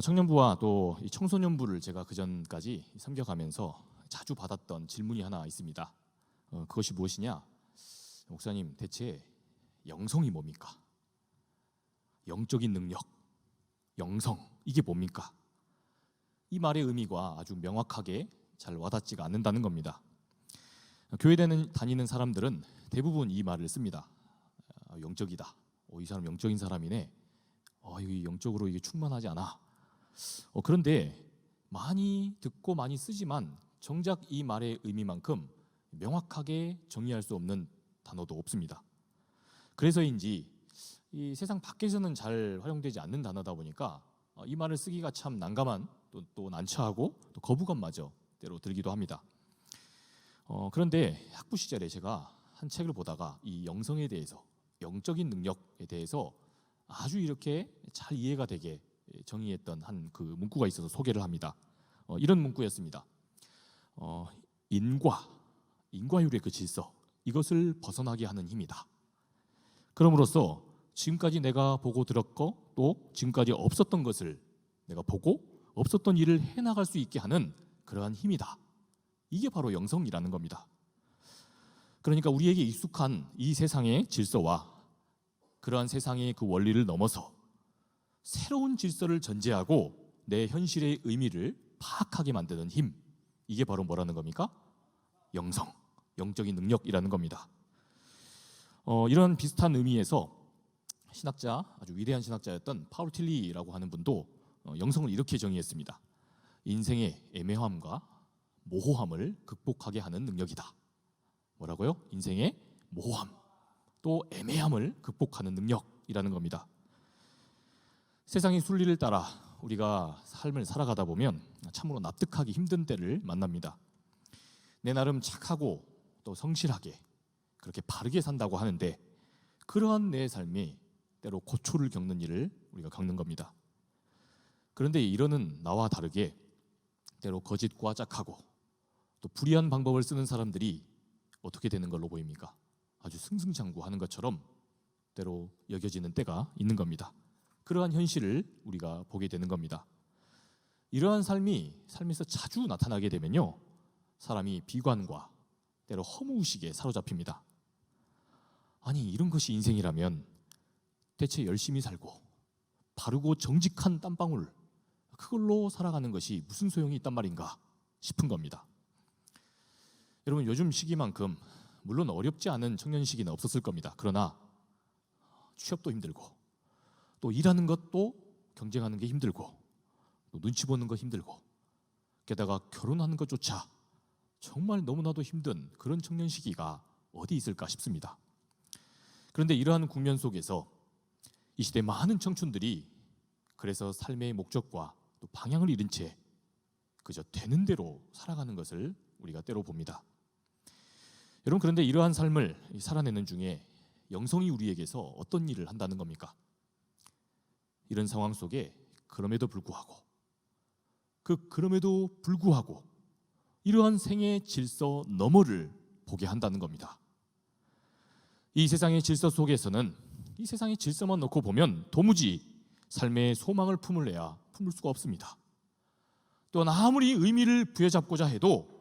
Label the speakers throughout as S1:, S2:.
S1: 청년부와 또 이 청소년부를 제가 그전까지 섬겨가면서 자주 받았던 질문이 하나 있습니다. 그것이 무엇이냐? 목사님, 대체 영성이 뭡니까? 영적인 능력, 영성, 이게 뭡니까? 이 말의 의미가 아주 명확하게 잘 와닿지가 않는다는 겁니다. 교회 다니는 사람들은 대부분 이 말을 씁니다. 영적이다. 이 사람 영적인 사람이네. 이 영적으로 이게 충만하지 않아. 그런데 많이 듣고 많이 쓰지만 정작 이 말의 의미만큼 명확하게 정의할 수 없는 단어도 없습니다. 그래서인지 이 세상 밖에서는 잘 활용되지 않는 단어다 보니까 이 말을 쓰기가 참 난감한 또 난처하고 또 거부감마저 때로 들기도 합니다. 그런데 학부 시절에 제가 한 책을 보다가 이 영성에 대해서, 영적인 능력에 대해서 아주 이렇게 잘 이해가 되게 정의했던 한 그 문구가 있어서 소개를 합니다. 이런 문구였습니다. 인과율의 그 질서, 이것을 벗어나게 하는 힘이다. 그럼으로써 지금까지 내가 보고 들었고 또 지금까지 없었던 것을 내가 보고 없었던 일을 해나갈 수 있게 하는 그러한 힘이다. 이게 바로 영성이라는 겁니다. 그러니까 우리에게 익숙한 이 세상의 질서와 그러한 세상의 그 원리를 넘어서 새로운 질서를 전제하고 내 현실의 의미를 파악하게 만드는 힘, 이게 바로 뭐라는 겁니까? 영성, 영적인 능력이라는 겁니다. 이런 비슷한 의미에서 아주 위대한 신학자였던 파울 틸리라고 하는 분도 영성을 이렇게 정의했습니다. 인생의 애매함과 모호함을 극복하게 하는 능력이다. 뭐라고요? 인생의 모호함, 또 애매함을 극복하는 능력이라는 겁니다. 세상의 순리를 따라 우리가 삶을 살아가다 보면 참으로 납득하기 힘든 때를 만납니다. 내 나름 착하고 또 성실하게 그렇게 바르게 산다고 하는데 그러한 내 삶이 때로 고초를 겪는 일을 우리가 겪는 겁니다. 그런데 이러는 나와 다르게 때로 거짓과 짝하고 또 불의한 방법을 쓰는 사람들이 어떻게 되는 걸로 보입니까? 아주 승승장구하는 것처럼 때로 여겨지는 때가 있는 겁니다. 그러한 현실을 우리가 보게 되는 겁니다. 이러한 삶이 삶에서 자주 나타나게 되면요, 사람이 비관과 때로 허무의식에 사로잡힙니다. 아니, 이런 것이 인생이라면 대체 열심히 살고 바르고 정직한 땀방울, 그걸로 살아가는 것이 무슨 소용이 있단 말인가 싶은 겁니다. 여러분, 요즘 시기만큼 물론 어렵지 않은 청년 시기는 없었을 겁니다. 그러나 취업도 힘들고 또 일하는 것도 경쟁하는 게 힘들고 또 눈치 보는 거 힘들고 게다가 결혼하는 것조차 정말 너무나도 힘든 그런 청년 시기가 어디 있을까 싶습니다. 그런데 이러한 국면 속에서 이 시대 많은 청춘들이 그래서 삶의 목적과 또 방향을 잃은 채 그저 되는 대로 살아가는 것을 우리가 때로 봅니다. 여러분, 그런데 이러한 삶을 살아내는 중에 영성이 우리에게서 어떤 일을 한다는 겁니까? 이런 상황 속에 그럼에도 불구하고 이러한 생의 질서 너머를 보게 한다는 겁니다. 이 세상의 질서 속에서는 이 세상의 질서만 놓고 보면 도무지 삶의 소망을 품을 수가 없습니다. 또한 아무리 의미를 부여잡고자 해도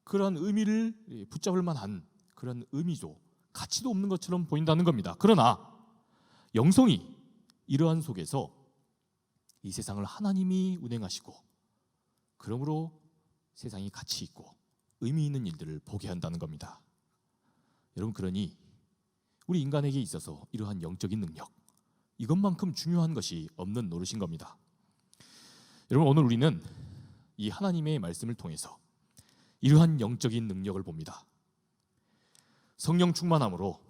S1: 그런 의미를 붙잡을 만한 그런 의미도 가치도 없는 것처럼 보인다는 겁니다. 그러나 영성이 이러한 속에서 이 세상을 하나님이 운행하시고 그러므로 세상이 가치 있고 의미 있는 일들을 보게 한다는 겁니다. 여러분, 그러니 우리 인간에게 있어서 이러한 영적인 능력, 이것만큼 중요한 것이 없는 노릇인 겁니다. 여러분, 오늘 우리는 이 하나님의 말씀을 통해서 이러한 영적인 능력을 봅니다. 성령 충만함으로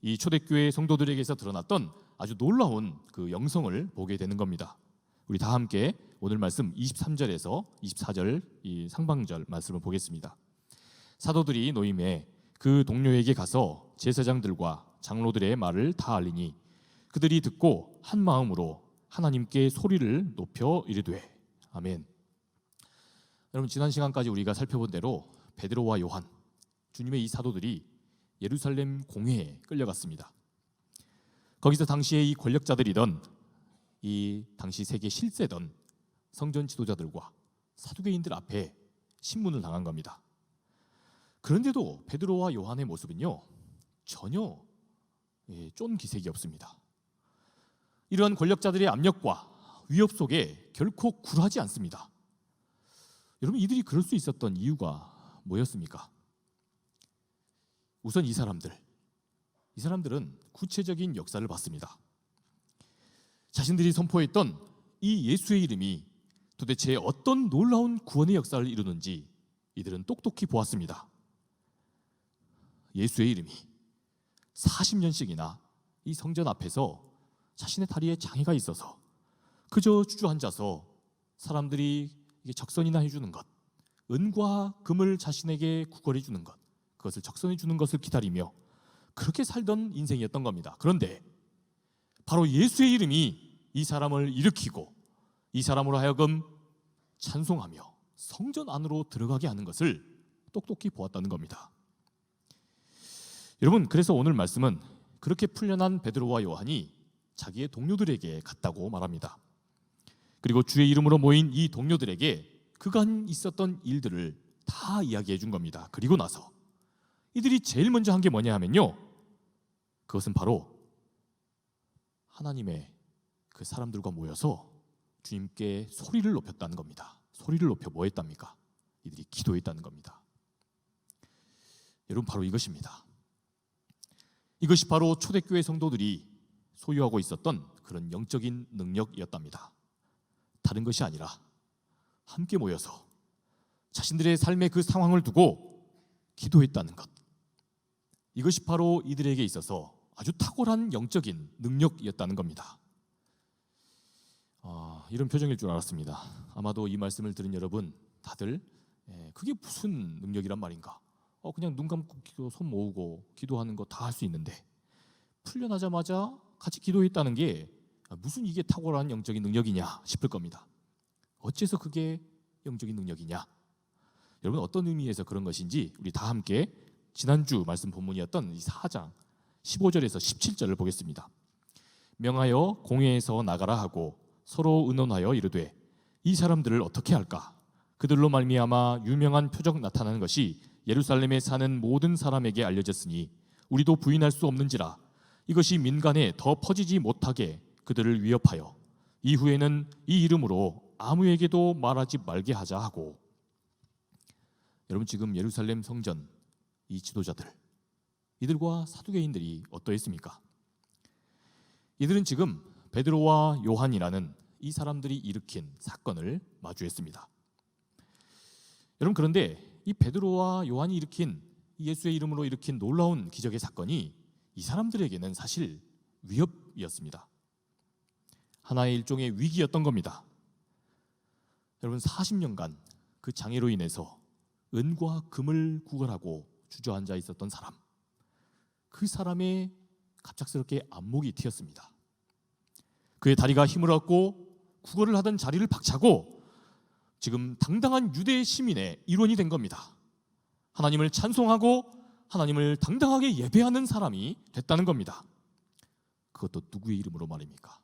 S1: 이 초대교회 성도들에게서 드러났던 아주 놀라운 그 영성을 보게 되는 겁니다. 우리 다 함께 오늘 말씀 23절에서 24절 이 상반절 말씀을 보겠습니다. 사도들이 노임에 그 동료에게 가서 제사장들과 장로들의 말을 다 알리니 그들이 듣고 한 마음으로 하나님께 소리를 높여 이르되 아멘. 여러분, 지난 시간까지 우리가 살펴본 대로 베드로와 요한, 주님의 이 사도들이 예루살렘 공회에 끌려갔습니다. 거기서 당시에 이 권력자들이던 이 당시 세계 실세던 성전 지도자들과 사두개인들 앞에 신문을 당한 겁니다. 그런데도 베드로와 요한의 모습은요, 전혀 쫀 기색이 없습니다. 이러한 권력자들의 압력과 위협 속에 결코 굴하지 않습니다. 여러분, 이들이 그럴 수 있었던 이유가 뭐였습니까? 우선 이 사람들은 구체적인 역사를 봤습니다. 자신들이 선포했던 이 예수의 이름이 도대체 어떤 놀라운 구원의 역사를 이루는지 이들은 똑똑히 보았습니다. 예수의 이름이 40년씩이나 이 성전 앞에서 자신의 다리에 장애가 있어서 그저 주저앉아서 사람들이 적선이나 해주는 것, 은과 금을 자신에게 구걸해 주는 것, 그것을 적선해 주는 것을 기다리며 그렇게 살던 인생이었던 겁니다. 그런데 바로 예수의 이름이 이 사람을 일으키고 이 사람으로 하여금 찬송하며 성전 안으로 들어가게 하는 것을 똑똑히 보았다는 겁니다. 여러분, 그래서 오늘 말씀은 그렇게 풀려난 베드로와 요한이 자기의 동료들에게 갔다고 말합니다. 그리고 주의 이름으로 모인 이 동료들에게 그간 있었던 일들을 다 이야기해 준 겁니다. 그리고 나서 이들이 제일 먼저 한 게 뭐냐 하면요, 그것은 바로 하나님의 그 사람들과 모여서 주님께 소리를 높였다는 겁니다. 소리를 높여 뭐 했답니까? 이들이 기도했다는 겁니다. 여러분, 바로 이것입니다. 이것이 바로 초대교회 성도들이 소유하고 있었던 그런 영적인 능력이었답니다. 다른 것이 아니라 함께 모여서 자신들의 삶의 그 상황을 두고 기도했다는 것, 이것이 바로 이들에게 있어서 아주 탁월한 영적인 능력이었다는 겁니다. 이런 표정일 줄 알았습니다. 아마도 이 말씀을 들은 여러분 다들 그게 무슨 능력이란 말인가, 그냥 눈 감고 손 모으고 기도하는 거 다 할 수 있는데 풀려나자마자 같이 기도했다는 게 무슨 이게 탁월한 영적인 능력이냐 싶을 겁니다. 어째서 그게 영적인 능력이냐? 여러분, 어떤 의미에서 그런 것인지 우리 다 함께 지난주 말씀 본문이었던 이 4장 15절에서 17절을 보겠습니다. 명하여 공회에서 나가라 하고 서로 의논하여 이르되 이 사람들을 어떻게 할까? 그들로 말미암아 유명한 표적 나타나는 것이 예루살렘에 사는 모든 사람에게 알려졌으니 우리도 부인할 수 없는지라. 이것이 민간에 더 퍼지지 못하게 그들을 위협하여 이후에는 이 이름으로 아무에게도 말하지 말게 하자 하고. 여러분, 지금 예루살렘 성전 이 지도자들, 이들과 사두개인들이 어떠했습니까? 이들은 지금 베드로와 요한이라는 이 사람들이 일으킨 사건을 마주했습니다. 여러분, 그런데 이 베드로와 요한이 일으킨 예수의 이름으로 일으킨 놀라운 기적의 사건이 이 사람들에게는 사실 위협이었습니다. 하나의 일종의 위기였던 겁니다. 여러분, 40년간 그 장애로 인해서 은과 금을 구걸하고 주저앉아 있었던 사람, 그 사람의 갑작스럽게 안목이 트였습니다. 그의 다리가 힘을 얻고 구걸을 하던 자리를 박차고 지금 당당한 유대 시민의 일원이 된 겁니다. 하나님을 찬송하고 하나님을 당당하게 예배하는 사람이 됐다는 겁니다. 그것도 누구의 이름으로 말입니까?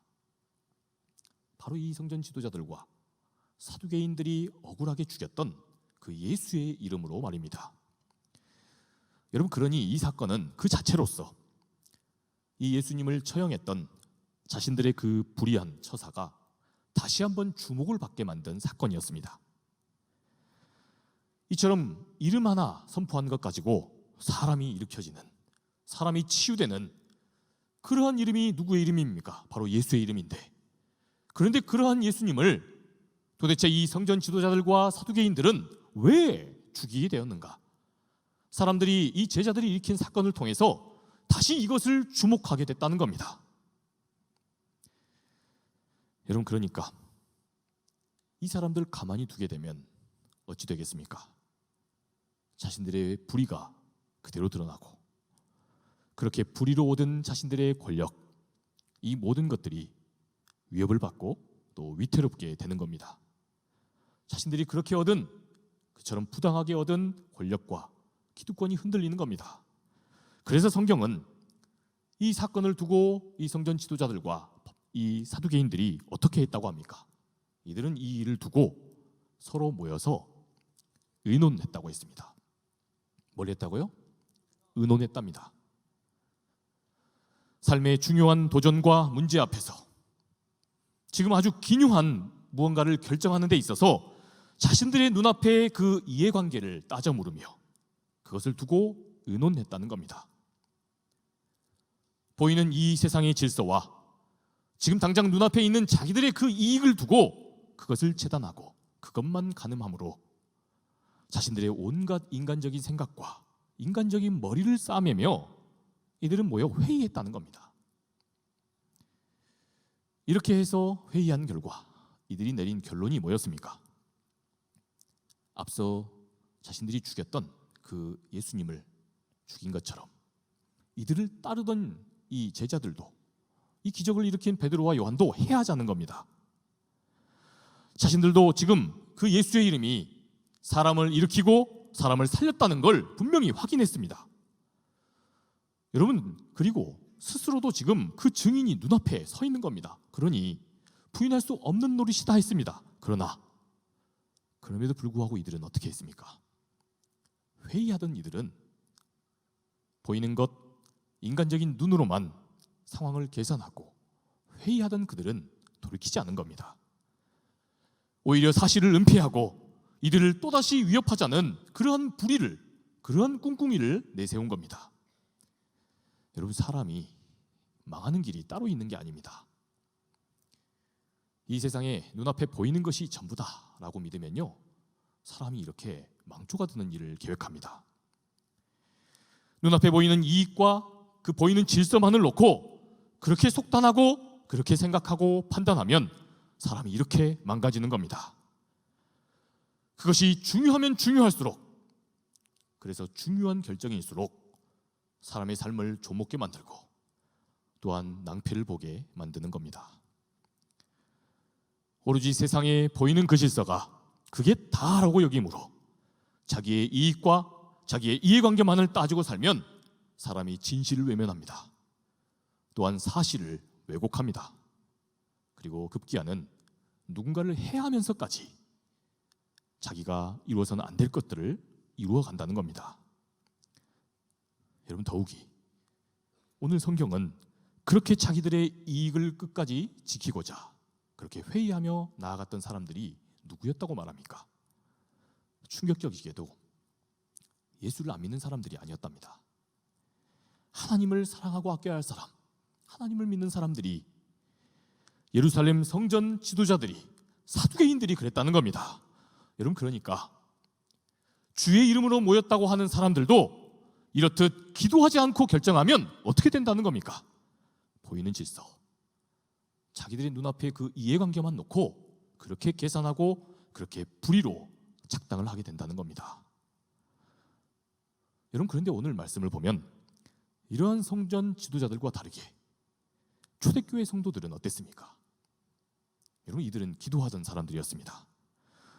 S1: 바로 이 성전 지도자들과 사두개인들이 억울하게 죽였던 그 예수의 이름으로 말입니다. 여러분, 그러니 이 사건은 그 자체로서 이 예수님을 처형했던 자신들의 그 불의한 처사가 다시 한번 주목을 받게 만든 사건이었습니다. 이처럼 이름 하나 선포한 것 가지고 사람이 일으켜지는, 사람이 치유되는 그러한 이름이 누구의 이름입니까? 바로 예수의 이름인데, 그런데 그러한 예수님을 도대체 이 성전 지도자들과 사두개인들은 왜 죽이게 되었는가? 사람들이, 이 제자들이 일으킨 사건을 통해서 다시 이것을 주목하게 됐다는 겁니다. 여러분, 그러니까 이 사람들 가만히 두게 되면 어찌 되겠습니까? 자신들의 불의가 그대로 드러나고, 그렇게 불의로 얻은 자신들의 권력, 이 모든 것들이 위협을 받고 또 위태롭게 되는 겁니다. 자신들이 그렇게 얻은, 그처럼 부당하게 얻은 권력과 기득권이 흔들리는 겁니다. 그래서 성경은 이 사건을 두고 이 성전 지도자들과 이 사두개인들이 어떻게 했다고 합니까? 이들은 이 일을 두고 서로 모여서 의논했다고 했습니다. 뭘 했다고요? 의논했답니다. 삶의 중요한 도전과 문제 앞에서 지금 아주 기묘한 무언가를 결정하는 데 있어서 자신들의 눈앞에 그 이해관계를 따져 물으며 그것을 두고 의논했다는 겁니다. 보이는 이 세상의 질서와 지금 당장 눈앞에 있는 자기들의 그 이익을 두고 그것을 재단하고 그것만 가늠함으로 자신들의 온갖 인간적인 생각과 인간적인 머리를 싸매며 이들은 모여 회의했다는 겁니다. 이렇게 해서 회의한 결과 이들이 내린 결론이 뭐였습니까? 앞서 자신들이 죽였던 그 예수님을 죽인 것처럼 이들을 따르던 이 제자들도 이 기적을 일으킨 베드로와 요한도 해야 하자는 겁니다. 자신들도 지금 그 예수의 이름이 사람을 일으키고 사람을 살렸다는 걸 분명히 확인했습니다. 여러분, 그리고 스스로도 지금 그 증인이 눈앞에 서 있는 겁니다. 그러니 부인할 수 없는 노릇이다 했습니다. 그러나 그럼에도 불구하고 이들은 어떻게 했습니까? 회의하던 이들은 보이는 것, 인간적인 눈으로만 상황을 계산하고 회의하던 그들은 돌이키지 않은 겁니다. 오히려 사실을 은폐하고 이들을 또다시 위협하자는 그러한 불의를, 그러한 꿍꿍이를 내세운 겁니다. 여러분, 사람이 망하는 길이 따로 있는 게 아닙니다. 이 세상에 눈앞에 보이는 것이 전부다라고 믿으면요, 사람이 이렇게 망조가 드는 일을 계획합니다. 눈앞에 보이는 이익과 그 보이는 질서만을 놓고 그렇게 속단하고 그렇게 생각하고 판단하면 사람이 이렇게 망가지는 겁니다. 그것이 중요하면 중요할수록, 그래서 중요한 결정일수록 사람의 삶을 조목게 만들고 또한 낭패를 보게 만드는 겁니다. 오로지 세상에 보이는 그 질서가 그게 다라고 여김으로 자기의 이익과 자기의 이해관계만을 따지고 살면 사람이 진실을 외면합니다. 또한 사실을 왜곡합니다. 그리고 급기야는 누군가를 해하면서까지 자기가 이루어서는 안 될 것들을 이루어 간다는 겁니다. 여러분, 더욱이 오늘 성경은 그렇게 자기들의 이익을 끝까지 지키고자 그렇게 회의하며 나아갔던 사람들이 누구였다고 말합니까? 충격적이게도 예수를 안 믿는 사람들이 아니었답니다. 하나님을 사랑하고 아껴야 할 사람, 하나님을 믿는 사람들이, 예루살렘 성전 지도자들이, 사두개인들이 그랬다는 겁니다. 여러분, 그러니까 주의 이름으로 모였다고 하는 사람들도 이렇듯 기도하지 않고 결정하면 어떻게 된다는 겁니까? 보이는 질서, 자기들의 눈앞에 그 이해관계만 놓고 그렇게 계산하고 그렇게 불의로 작당을 하게 된다는 겁니다. 여러분, 그런데 오늘 말씀을 보면 이러한 성전 지도자들과 다르게 초대교회 성도들은 어땠습니까? 여러분, 이들은 기도하던 사람들이었습니다.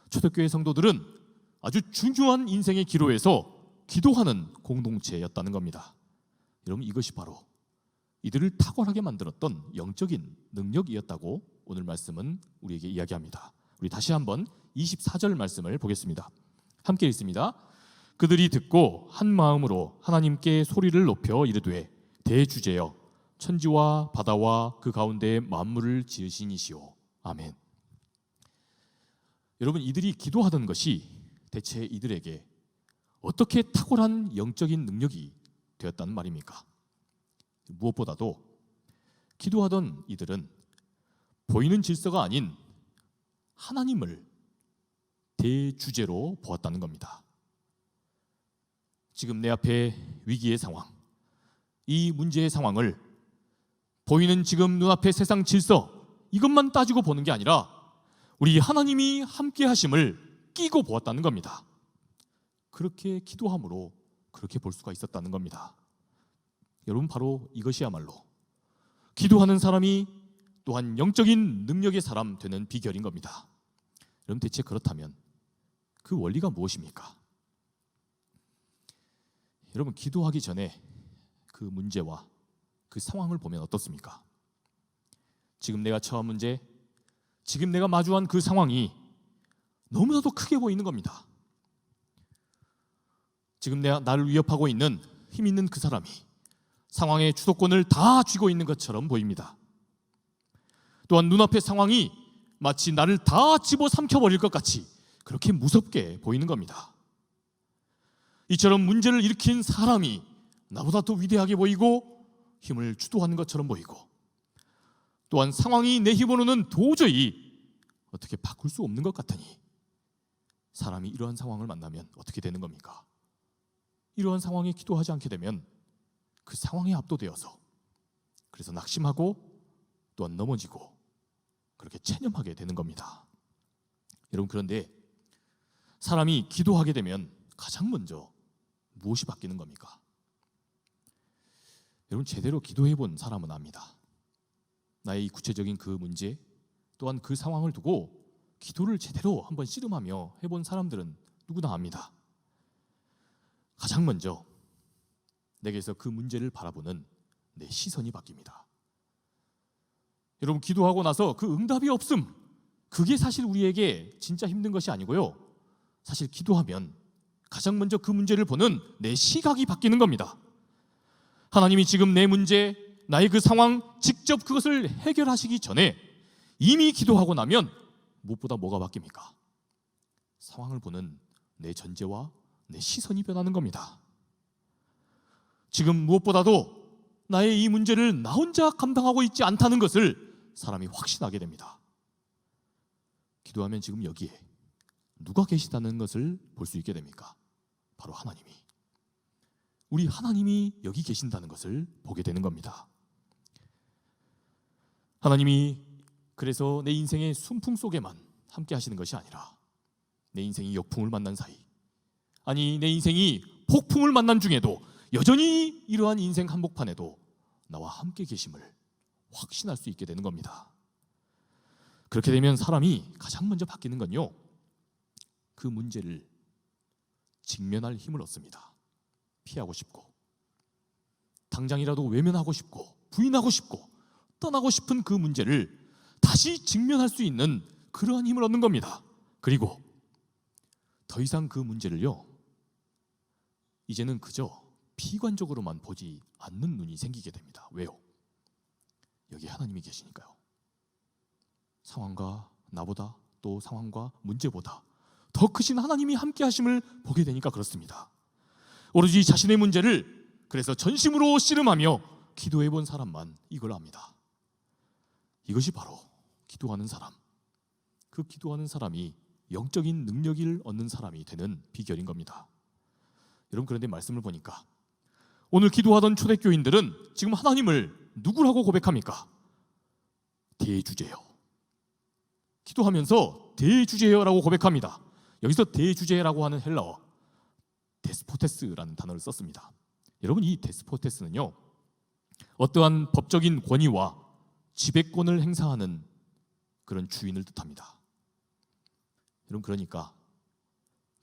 S1: 초대교회 성도들은 아주 중요한 인생의 기로에서 기도하는 공동체였다는 겁니다. 여러분, 이것이 바로 이들을 탁월하게 만들었던 영적인 능력이었다고 오늘 말씀은 우리에게 이야기합니다. 우리 다시 한번 24절 말씀을 보겠습니다. 함께 읽습니다. 그들이 듣고 한 마음으로 하나님께 소리를 높여 이르되 대주제여 천지와 바다와 그 가운데 만물을 지으신 이시오. 아멘. 여러분, 이들이 기도하던 것이 대체 이들에게 어떻게 탁월한 영적인 능력이 되었다는 말입니까? 무엇보다도 기도하던 이들은 보이는 질서가 아닌 하나님을 대주제로 보았다는 겁니다. 지금 내 앞에 위기의 상황, 이 문제의 상황을 보이는 지금 눈앞의 세상 질서, 이것만 따지고 보는 게 아니라 우리 하나님이 함께 하심을 끼고 보았다는 겁니다. 그렇게 기도함으로 그렇게 볼 수가 있었다는 겁니다. 여러분, 바로 이것이야말로 기도하는 사람이 또한 영적인 능력의 사람 되는 비결인 겁니다. 여러분, 대체 그렇다면 그 원리가 무엇입니까? 여러분, 기도하기 전에 그 문제와 그 상황을 보면 어떻습니까? 지금 내가 처한 문제, 지금 내가 마주한 그 상황이 너무나도 크게 보이는 겁니다. 지금 나를 위협하고 있는 힘 있는 그 사람이 상황의 주도권을 다 쥐고 있는 것처럼 보입니다. 또한 눈앞의 상황이 마치 나를 다 집어삼켜버릴 것 같이 그렇게 무섭게 보이는 겁니다. 이처럼 문제를 일으킨 사람이 나보다 더 위대하게 보이고 힘을 주도하는 것처럼 보이고, 또한 상황이 내 힘으로는 도저히 어떻게 바꿀 수 없는 것 같으니 사람이 이러한 상황을 만나면 어떻게 되는 겁니까? 이러한 상황에 기도하지 않게 되면 그 상황에 압도되어서 그래서 낙심하고 또한 넘어지고 그렇게 체념하게 되는 겁니다. 여러분, 그런데 사람이 기도하게 되면 가장 먼저 무엇이 바뀌는 겁니까? 여러분, 제대로 기도해 본 사람은 압니다. 나의 이 구체적인 그 문제 또한 그 상황을 두고 기도를 제대로 한번 씨름하며 해본 사람들은 누구나 압니다. 가장 먼저 내게서 그 문제를 바라보는 내 시선이 바뀝니다. 여러분, 기도하고 나서 그 응답이 없음, 그게 사실 우리에게 진짜 힘든 것이 아니고요, 사실 기도하면 가장 먼저 그 문제를 보는 내 시각이 바뀌는 겁니다. 하나님이 지금 내 문제, 나의 그 상황 직접 그것을 해결하시기 전에 이미 기도하고 나면 무엇보다 뭐가 바뀝니까? 상황을 보는 내 전제와 내 시선이 변하는 겁니다. 지금 무엇보다도 나의 이 문제를 나 혼자 감당하고 있지 않다는 것을 사람이 확신하게 됩니다. 기도하면 지금 여기에 누가 계시다는 것을 볼 수 있게 됩니까? 바로 하나님이. 우리 하나님이 여기 계신다는 것을 보게 되는 겁니다. 하나님이 그래서 내 인생의 순풍 속에만 함께 하시는 것이 아니라 내 인생이 역풍을 만난 사이, 아니 내 인생이 폭풍을 만난 중에도 여전히 이러한 인생 한복판에도 나와 함께 계심을 확신할 수 있게 되는 겁니다. 그렇게 되면 사람이 가장 먼저 바뀌는 건요, 그 문제를 직면할 힘을 얻습니다. 피하고 싶고 당장이라도 외면하고 싶고 부인하고 싶고 떠나고 싶은 그 문제를 다시 직면할 수 있는 그러한 힘을 얻는 겁니다. 그리고 더 이상 그 문제를요, 이제는 그저 비관적으로만 보지 않는 눈이 생기게 됩니다. 왜요? 여기 하나님이 계시니까요. 상황과 나보다, 또 상황과 문제보다 더 크신 하나님이 함께 하심을 보게 되니까 그렇습니다. 오로지 자신의 문제를 그래서 전심으로 씨름하며 기도해 본 사람만 이걸 압니다. 이것이 바로 기도하는 사람, 그 기도하는 사람이 영적인 능력을 얻는 사람이 되는 비결인 겁니다. 여러분, 그런데 말씀을 보니까 오늘 기도하던 초대교인들은 지금 하나님을 누구라고 고백합니까? 대주제요. 기도하면서 대주제요라고 고백합니다. 여기서 대주제라고 하는 헬라어 데스포테스라는 단어를 썼습니다. 여러분, 이 데스포테스는요, 어떠한 법적인 권위와 지배권을 행사하는 그런 주인을 뜻합니다. 여러분, 그러니까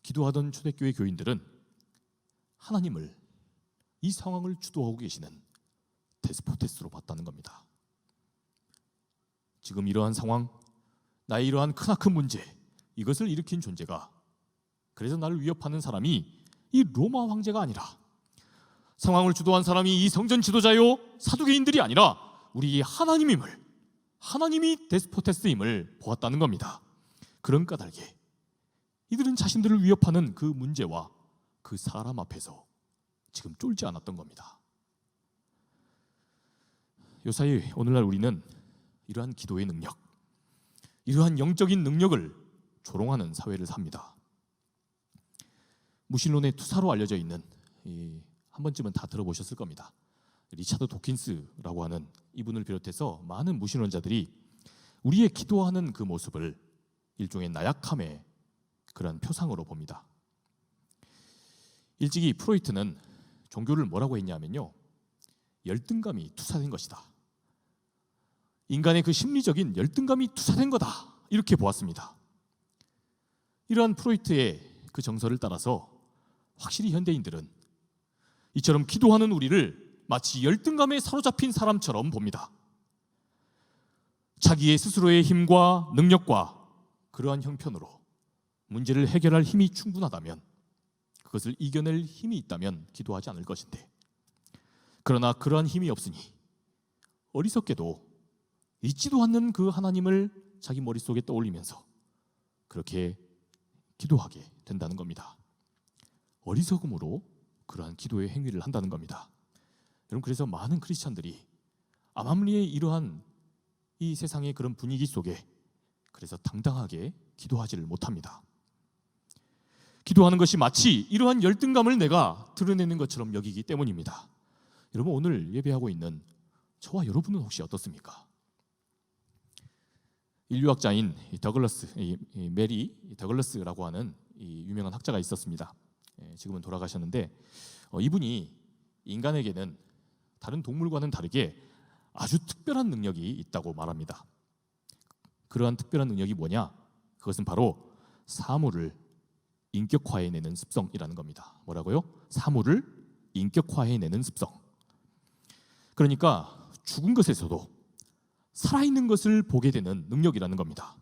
S1: 기도하던 초대교회 교인들은 하나님을 이 상황을 주도하고 계시는 데스포테스로 봤다는 겁니다. 지금 이러한 상황, 나의 이러한 크나큰 문제, 이것을 일으킨 존재가, 그래서 나를 위협하는 사람이 이 로마 황제가 아니라, 상황을 주도한 사람이 이 성전 지도자요 사두개인들이 아니라 우리 하나님임을, 하나님이 데스포테스임을 보았다는 겁니다. 그런 까닭에 이들은 자신들을 위협하는 그 문제와 그 사람 앞에서 지금 쫄지 않았던 겁니다. 요사이 오늘날 우리는 이러한 기도의 능력, 이러한 영적인 능력을 조롱하는 사회를 삽니다. 무신론의 투사로 알려져 있는, 한 번쯤은 다 들어보셨을 겁니다, 리차드 도킨스라고 하는 이분을 비롯해서 많은 무신론자들이 우리의 기도하는 그 모습을 일종의 나약함의 그런 표상으로 봅니다. 일찍이 프로이트는 종교를 뭐라고 했냐면요, 열등감이 투사된 것이다, 인간의 그 심리적인 열등감이 투사된 거다, 이렇게 보았습니다. 이러한 프로이트의 그 정서를 따라서 확실히 현대인들은 이처럼 기도하는 우리를 마치 열등감에 사로잡힌 사람처럼 봅니다. 자기의 스스로의 힘과 능력과 그러한 형편으로 문제를 해결할 힘이 충분하다면, 그것을 이겨낼 힘이 있다면 기도하지 않을 것인데, 그러나 그러한 힘이 없으니 어리석게도 있지도 않는 그 하나님을 자기 머릿속에 떠올리면서 그렇게 기도하게 된다는 겁니다. 어리석음으로 그러한 기도의 행위를 한다는 겁니다. 여러분, 그래서 많은 크리스찬들이 암암리의 이러한 이 세상의 그런 분위기 속에 그래서 당당하게 기도하지를 못합니다. 기도하는 것이 마치 이러한 열등감을 내가 드러내는 것처럼 여기기 때문입니다. 여러분, 오늘 예배하고 있는 저와 여러분은 혹시 어떻습니까? 인류학자인 메리 더글라스라고 하는 이 유명한 학자가 있었습니다. 지금은 돌아가셨는데, 이분이 인간에게는 다른 동물과는 다르게 아주 특별한 능력이 있다고 말합니다. 그러한 특별한 능력이 뭐냐? 그것은 바로 사물을 인격화해내는 습성이라는 겁니다. 뭐라고요? 사물을 인격화해내는 습성. 그러니까 죽은 것에서도 살아있는 것을 보게 되는 능력이라는 겁니다.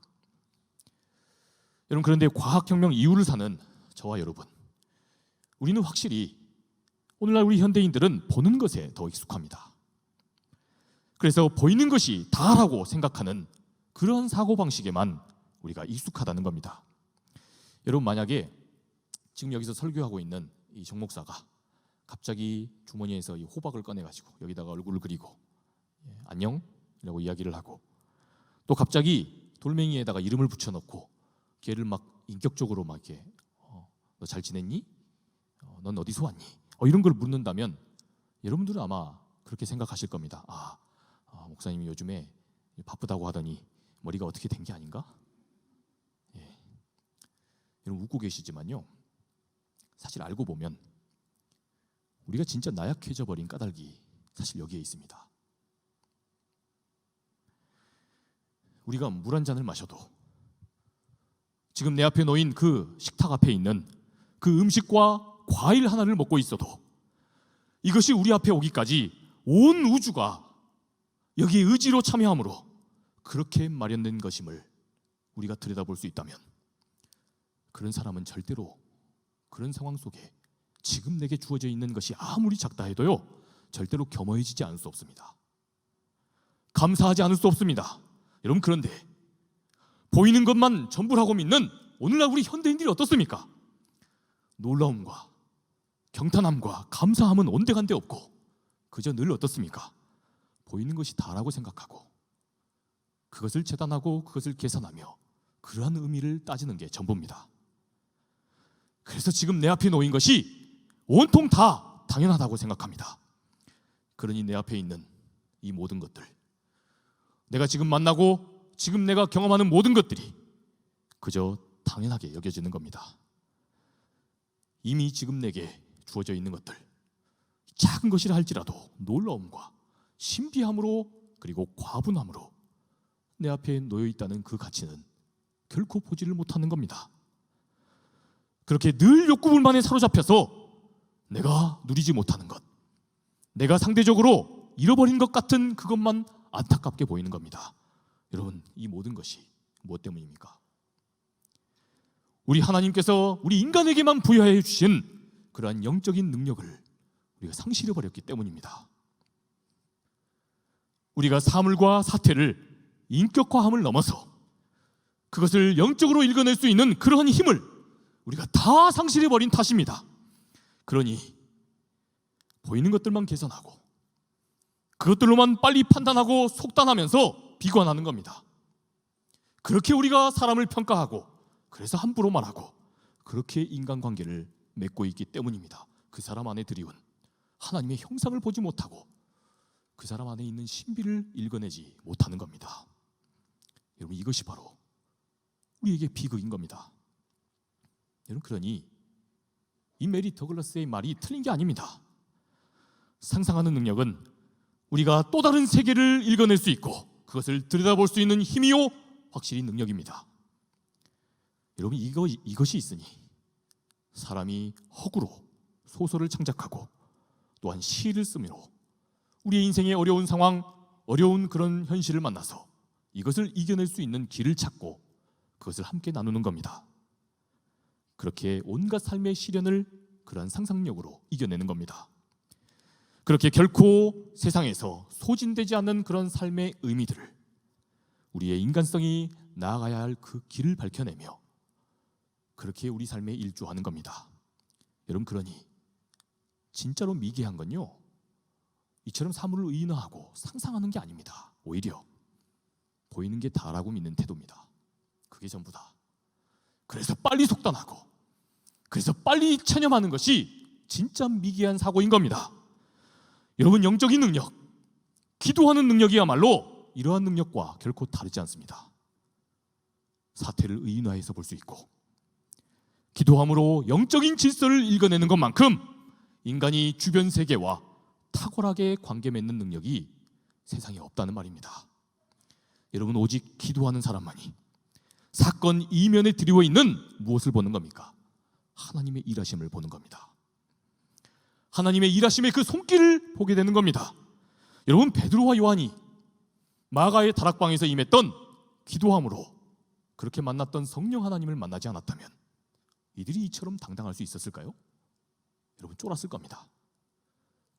S1: 여러분, 그런데 과학혁명 이후를 사는 저와 여러분, 우리는 확실히 오늘날 우리 현대인들은 보는 것에 더 익숙합니다. 그래서 보이는 것이 다라고 생각하는 그런 사고방식에만 우리가 익숙하다는 겁니다. 여러분, 만약에 지금 여기서 설교하고 있는 이 정 목사가 갑자기 주머니에서 이 호박을 꺼내가지고 여기다가 얼굴을 그리고 안녕? 라고 이야기를 하고, 또 갑자기 돌멩이에다가 이름을 붙여놓고 걔를 막 인격적으로 막 이렇게 너 잘 지냈니? 넌 어디서 왔니? 이런 걸 묻는다면 여러분들은 아마 그렇게 생각하실 겁니다. 목사님이 요즘에 바쁘다고 하더니 머리가 어떻게 된 게 아닌가? 여러분, 웃고 계시지만요, 사실 알고 보면 우리가 진짜 나약해져 버린 까닭이 사실 여기에 있습니다. 우리가 물 한 잔을 마셔도, 지금 내 앞에 놓인 그 식탁 앞에 있는 그 음식과 과일 하나를 먹고 있어도 이것이 우리 앞에 오기까지 온 우주가 여기에 의지로 참여함으로 그렇게 마련된 것임을 우리가 들여다볼 수 있다면, 그런 사람은 절대로 그런 상황 속에 지금 내게 주어져 있는 것이 아무리 작다 해도요, 절대로 겸허해지지 않을 수 없습니다. 감사하지 않을 수 없습니다. 여러분, 그런데 보이는 것만 전부라고 믿는 오늘날 우리 현대인들이 어떻습니까? 놀라움과 경탄함과 감사함은 온데간데 없고 그저 늘 어떻습니까? 보이는 것이 다라고 생각하고 그것을 재단하고 그것을 계산하며 그러한 의미를 따지는 게 전부입니다. 그래서 지금 내 앞에 놓인 것이 온통 다 당연하다고 생각합니다. 그러니 내 앞에 있는 이 모든 것들, 내가 지금 만나고 지금 내가 경험하는 모든 것들이 그저 당연하게 여겨지는 겁니다. 이미 지금 내게 주어져 있는 것들, 작은 것이라 할지라도 놀라움과 신비함으로 그리고 과분함으로 내 앞에 놓여 있다는 그 가치는 결코 보지를 못하는 겁니다. 그렇게 늘 욕구불만에 사로잡혀서 내가 누리지 못하는 것, 내가 상대적으로 잃어버린 것 같은 그것만 안타깝게 보이는 겁니다. 여러분, 이 모든 것이 무엇 때문입니까? 우리 하나님께서 우리 인간에게만 부여해 주신 그러한 영적인 능력을 우리가 상실해버렸기 때문입니다. 우리가 사물과 사태를 인격화함을 넘어서 그것을 영적으로 읽어낼 수 있는 그러한 힘을 우리가 다 상실해버린 탓입니다. 그러니 보이는 것들만 계산하고 그것들로만 빨리 판단하고 속단하면서 비관하는 겁니다. 그렇게 우리가 사람을 평가하고 그래서 함부로 말하고 그렇게 인간관계를 맺고 있기 때문입니다. 그 사람 안에 드리운 하나님의 형상을 보지 못하고 그 사람 안에 있는 신비를 읽어내지 못하는 겁니다. 여러분, 이것이 바로 우리에게 비극인 겁니다. 여러분, 그러니 이 메리 더글라스의 말이 틀린 게 아닙니다. 상상하는 능력은 우리가 또 다른 세계를 읽어낼 수 있고 그것을 들여다볼 수 있는 힘이요, 확실히 능력입니다. 여러분, 이것이 있으니 사람이 허구로 소설을 창작하고 또한 시를 쓰므로 우리의 인생의 어려운 상황, 어려운 그런 현실을 만나서 이것을 이겨낼 수 있는 길을 찾고 그것을 함께 나누는 겁니다. 그렇게 온갖 삶의 시련을 그러한 상상력으로 이겨내는 겁니다. 그렇게 결코 세상에서 소진되지 않는 그런 삶의 의미들을, 우리의 인간성이 나아가야 할 그 길을 밝혀내며 그렇게 우리 삶에 일조하는 겁니다. 여러분, 그러니 진짜로 미개한 건요, 이처럼 사물을 의인화하고 상상하는 게 아닙니다. 오히려 보이는 게 다라고 믿는 태도입니다. 그게 전부다. 그래서 빨리 속단하고, 그래서 빨리 체념하는 것이 진짜 미개한 사고인 겁니다. 여러분, 영적인 능력, 기도하는 능력이야말로 이러한 능력과 결코 다르지 않습니다. 사태를 의인화해서 볼 수 있고, 기도함으로 영적인 질서를 읽어내는 것만큼 인간이 주변 세계와 탁월하게 관계 맺는 능력이 세상에 없다는 말입니다. 여러분, 오직 기도하는 사람만이 사건 이면에 드리워 있는 무엇을 보는 겁니까? 하나님의 일하심을 보는 겁니다. 하나님의 일하심의 그 손길을 보게 되는 겁니다. 여러분, 베드로와 요한이 마가의 다락방에서 임했던 기도함으로 그렇게 만났던 성령 하나님을 만나지 않았다면 이들이 이처럼 당당할 수 있었을까요? 여러분, 쫄았을 겁니다.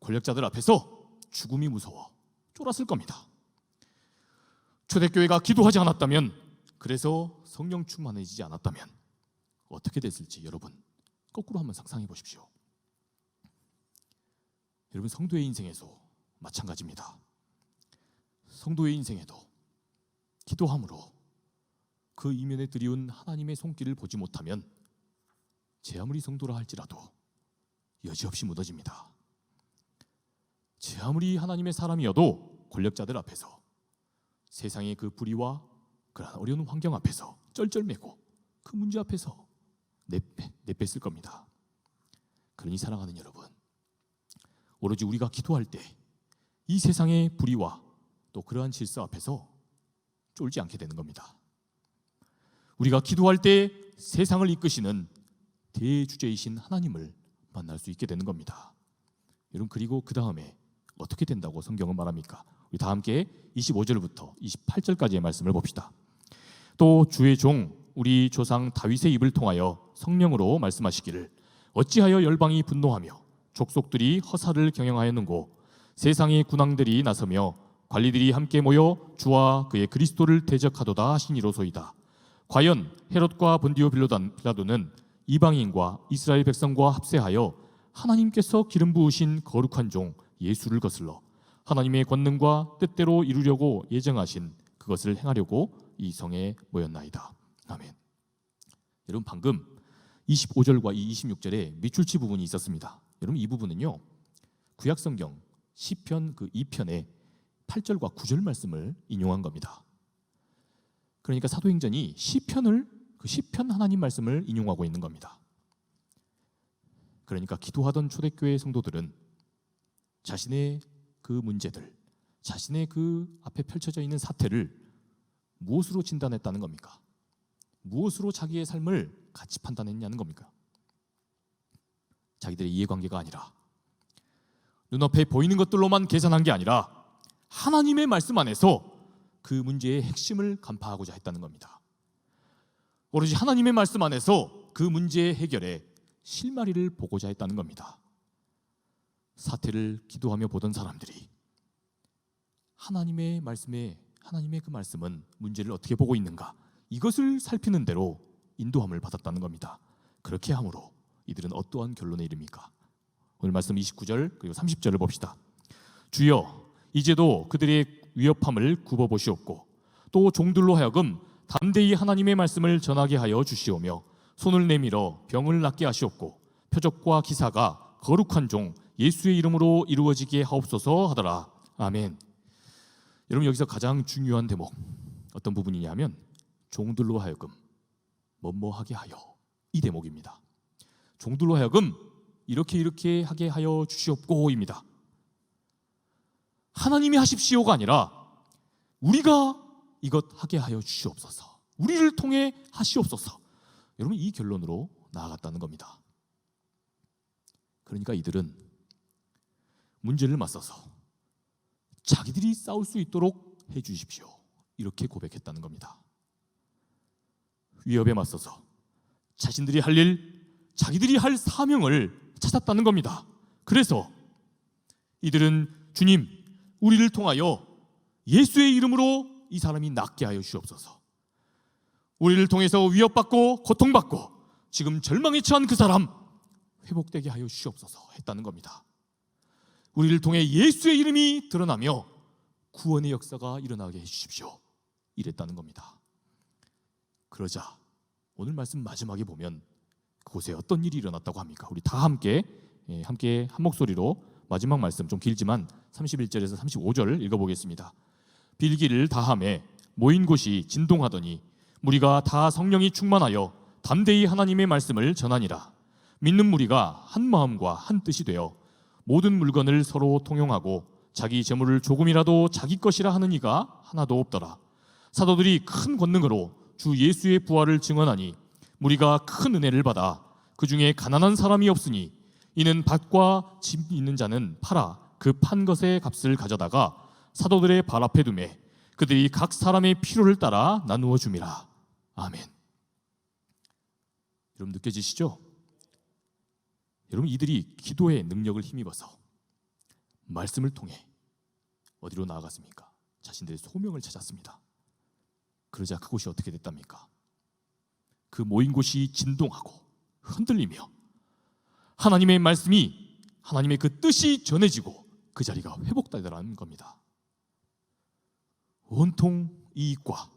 S1: 권력자들 앞에서 죽음이 무서워 쫄았을 겁니다. 초대교회가 기도하지 않았다면, 그래서 성령 충만해지지 않았다면 어떻게 됐을지 여러분 거꾸로 한번 상상해 보십시오. 여러분, 성도의 인생에서 마찬가지입니다. 성도의 인생에도 기도함으로 그 이면에 드리운 하나님의 손길을 보지 못하면 제 아무리 성도라 할지라도 여지없이 무너집니다. 제 아무리 하나님의 사람이어도 권력자들 앞에서, 세상의 그 불의와 그런 어려운 환경 앞에서 쩔쩔매고 그 문제 앞에서 내뺐을 겁니다. 그러니 사랑하는 여러분, 오로지 우리가 기도할 때 이 세상의 불의와 또 그러한 질서 앞에서 쫄지 않게 되는 겁니다. 우리가 기도할 때 세상을 이끄시는 대주제이신 하나님을 만날 수 있게 되는 겁니다. 여러분, 그리고 그 다음에 어떻게 된다고 성경은 말합니까? 우리 다 함께 25절부터 28절까지의 말씀을 봅시다. 또 주의 종 우리 조상 다윗의 입을 통하여 성령으로 말씀하시기를, 어찌하여 열방이 분노하며 족속들이 허사를 경영하였는고, 세상의 군왕들이 나서며 관리들이 함께 모여 주와 그의 그리스도를 대적하도다 하시니로소이다. 과연 헤롯과 본디오 빌라도는 이방인과 이스라엘 백성과 합세하여 하나님께서 기름 부으신 거룩한 종 예수를 거슬러 하나님의 권능과 뜻대로 이루려고 예정하신 그것을 행하려고 이 성에 모였나이다. 아멘. 여러분, 방금 25절과 이 26절에 밑줄치 부분이 있었습니다. 여러분, 이 부분은요, 구약성경 시편 그 2편의 8절과 9절 말씀을 인용한 겁니다. 그러니까 사도행전이 시편 하나님 말씀을 인용하고 있는 겁니다. 그러니까 기도하던 초대교회 성도들은 자신의 그 문제들, 자신의 그 앞에 펼쳐져 있는 사태를 무엇으로 진단했다는 겁니까? 무엇으로 자기의 삶을 가치 판단했냐는 겁니까? 자기들의 이해관계가 아니라, 눈앞에 보이는 것들로만 계산한 게 아니라 하나님의 말씀 안에서 그 문제의 핵심을 간파하고자 했다는 겁니다. 오로지 하나님의 말씀 안에서 그 문제의 해결에 실마리를 보고자 했다는 겁니다. 사태를 기도하며 보던 사람들이 하나님의 말씀에, 하나님의 그 말씀은 문제를 어떻게 보고 있는가, 이것을 살피는 대로 인도함을 받았다는 겁니다. 그렇게 함으로 이들은 어떠한 결론에 이릅니까? 오늘 말씀 29절 그리고 30절을 봅시다. 주여, 이제도 그들의 위협함을 굽어보시옵고 또 종들로 하여금 담대히 하나님의 말씀을 전하게 하여 주시오며 손을 내밀어 병을 낫게 하시옵고 표적과 기사가 거룩한 종 예수의 이름으로 이루어지게 하옵소서 하더라. 아멘. 여러분, 여기서 가장 중요한 대목 어떤 부분이냐면 종들로 하여금 뭐뭐하게 하여, 이 대목입니다. 종들로 하여금 이렇게 하게 하여 주시옵고입니다. 하나님이 하십시오가 아니라 우리가 이것 하게 하여 주시옵소서, 우리를 통해 하시옵소서. 여러분, 이 결론으로 나아갔다는 겁니다. 그러니까 이들은 문제를 맞서서 자기들이 싸울 수 있도록 해 주십시오, 이렇게 고백했다는 겁니다. 위협에 맞서서 자신들이 할 일, 자기들이 할 사명을 찾았다는 겁니다. 그래서 이들은 주님, 우리를 통하여 예수의 이름으로 이 사람이 낫게 하여 주옵소서. 우리를 통해서 위협받고 고통받고 지금 절망에 처한 그 사람 회복되게 하여 주옵소서 했다는 겁니다. 우리를 통해 예수의 이름이 드러나며 구원의 역사가 일어나게 해주십시오 이랬다는 겁니다. 그러자 오늘 말씀 마지막에 보면 그곳에 어떤 일이 일어났다고 합니까? 우리 다 함께 한 목소리로 마지막 말씀 좀 길지만 31절에서 35절 읽어보겠습니다. 빌기를 다함에 모인 곳이 진동하더니 무리가 다 성령이 충만하여 담대히 하나님의 말씀을 전하니라. 믿는 무리가 한 마음과 한 뜻이 되어 모든 물건을 서로 통용하고 자기 재물을 조금이라도 자기 것이라 하는 이가 하나도 없더라. 사도들이 큰 권능으로 주 예수의 부활을 증언하니 무리가 큰 은혜를 받아 그 중에 가난한 사람이 없으니 이는 밭과 집 있는 자는 팔아 그 판 것의 값을 가져다가 사도들의 발 앞에 두매 그들이 각 사람의 필요를 따라 나누어 줌이라. 아멘. 여러분 느껴지시죠? 여러분 이들이 기도의 능력을 힘입어서 말씀을 통해 어디로 나아갔습니까? 자신들의 소명을 찾았습니다. 그러자 그곳이 어떻게 됐답니까? 그 모인 곳이 진동하고 흔들리며 하나님의 말씀이, 하나님의 그 뜻이 전해지고 그 자리가 회복되더라는 겁니다. 온통 이익과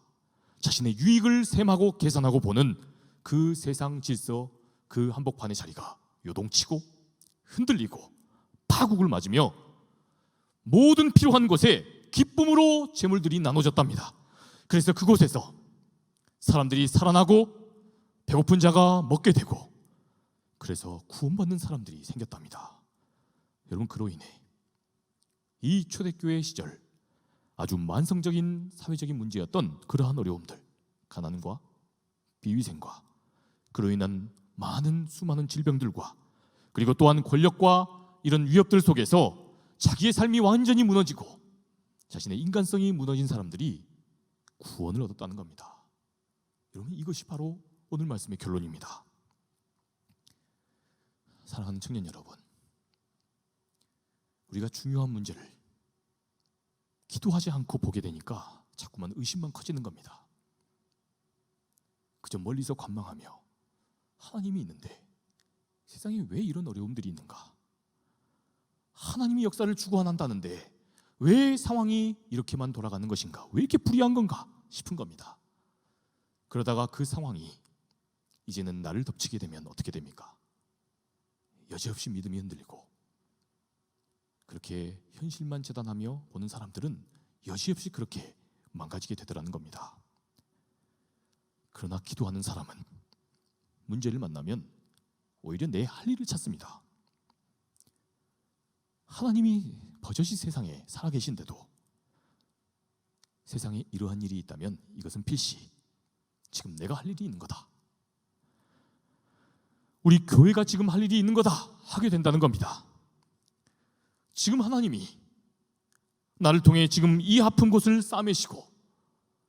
S1: 자신의 유익을 셈하고 계산하고 보는 그 세상 질서, 그 한복판의 자리가 요동치고 흔들리고 파국을 맞으며 모든 필요한 곳에 기쁨으로 재물들이 나눠졌답니다. 그래서 그곳에서 사람들이 살아나고 배고픈 자가 먹게 되고 그래서 구원받는 사람들이 생겼답니다. 여러분 그로 인해 이 초대교회 시절 아주 만성적인 사회적인 문제였던 그러한 어려움들, 가난과 비위생과 그로 인한 수많은 질병들과 그리고 또한 권력과 이런 위협들 속에서 자기의 삶이 완전히 무너지고 자신의 인간성이 무너진 사람들이 구원을 얻었다는 겁니다. 여러분 이것이 바로 오늘 말씀의 결론입니다. 사랑하는 청년 여러분, 우리가 중요한 문제를 기도하지 않고 보게 되니까 자꾸만 의심만 커지는 겁니다. 그저 멀리서 관망하며 하나님이 있는데 세상에 왜 이런 어려움들이 있는가? 하나님이 역사를 주관한다는데 왜 상황이 이렇게만 돌아가는 것인가? 왜 이렇게 불의한 건가? 싶은 겁니다. 그러다가 그 상황이 이제는 나를 덮치게 되면 어떻게 됩니까? 여지없이 믿음이 흔들리고 그렇게 현실만 재단하며 보는 사람들은 여지없이 그렇게 망가지게 되더라는 겁니다. 그러나 기도하는 사람은 문제를 만나면 오히려 내 할 일을 찾습니다. 하나님이 버젓이 세상에 살아계신데도 세상에 이러한 일이 있다면 이것은 필시 지금 내가 할 일이 있는 거다. 우리 교회가 지금 할 일이 있는 거다 하게 된다는 겁니다. 지금 하나님이 나를 통해 지금 이 아픈 곳을 싸매시고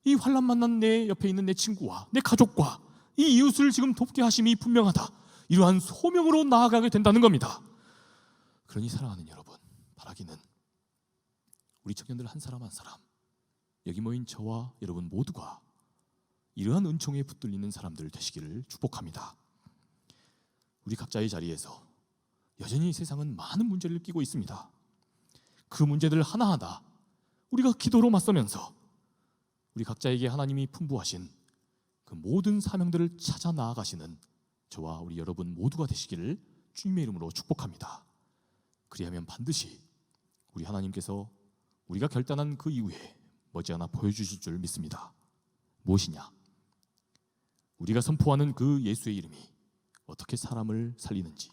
S1: 이 환난 만난 내 옆에 있는 내 친구와 내 가족과 이 이웃을 지금 돕게 하심이 분명하다. 이러한 소명으로 나아가게 된다는 겁니다. 그러니 사랑하는 여러분, 바라기는 우리 청년들 한 사람 한 사람, 여기 모인 저와 여러분 모두가 이러한 은총에 붙들리는 사람들 되시기를 축복합니다. 우리 각자의 자리에서 여전히 세상은 많은 문제를 끼고 있습니다. 그 문제들 하나하나 우리가 기도로 맞서면서 우리 각자에게 하나님이 풍부하신 그 모든 사명들을 찾아 나아가시는 저와 우리 여러분 모두가 되시기를 주님의 이름으로 축복합니다. 그리하면 반드시 우리 하나님께서 우리가 결단한 그 이후에 머지않아 보여주실 줄 믿습니다. 무엇이냐? 우리가 선포하는 그 예수의 이름이 어떻게 사람을 살리는지,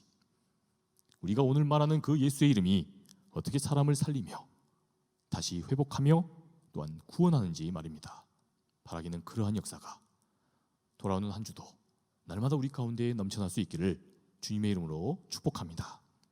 S1: 우리가 오늘 말하는 그 예수의 이름이 어떻게 사람을 살리며 다시 회복하며 또한 구원하는지 말입니다. 바라기는 그러한 역사가 돌아오는 한 주도 날마다 우리 가운데 넘쳐날 수 있기를 주님의 이름으로 축복합니다.